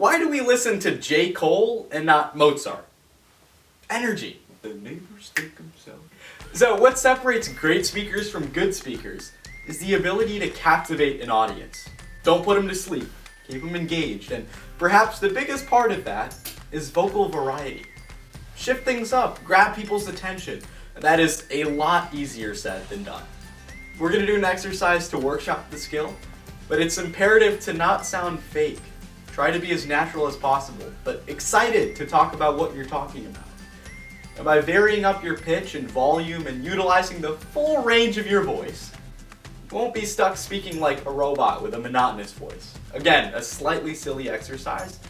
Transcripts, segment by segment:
Why do we listen to J. Cole and not Mozart? Energy. The neighbors think themselves. So what separates great speakers from good speakers is the ability to captivate an audience. Don't put them to sleep. Keep them engaged. And perhaps the biggest part of that is vocal variety. Shift things up. Grab people's attention. That is a lot easier said than done. We're going to do an exercise to workshop the skill, but it's imperative to not sound fake. Try to be as natural as possible, but excited to talk about what you're talking about. And by varying up your pitch and volume and utilizing the full range of your voice, you won't be stuck speaking like a robot with a monotonous voice. Again, a slightly silly exercise,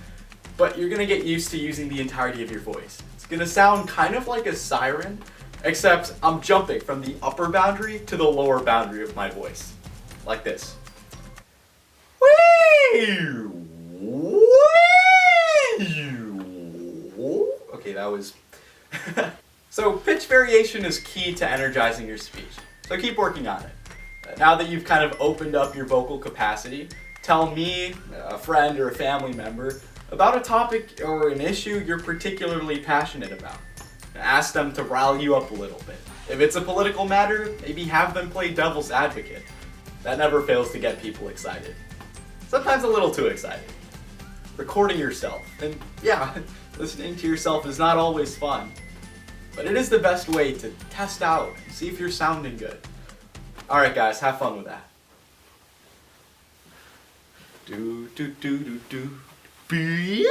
but you're going to get used to using the entirety of your voice. It's going to sound kind of like a siren, except I'm jumping from the upper boundary to the lower boundary of my voice. Like this. Okay, that was... So pitch variation is key to energizing your speech. So keep working on it. Now that you've kind of opened up your vocal capacity, tell me, a friend or a family member, about a topic or an issue you're particularly passionate about. Ask them to rile you up a little bit. If it's a political matter, maybe have them play devil's advocate. That never fails to get people excited. Sometimes a little too excited. Recording yourself, and yeah, listening to yourself is not always fun, but it is the best way to test out and see if you're sounding good. Alright guys, have fun with that. Do do do do do. Beep.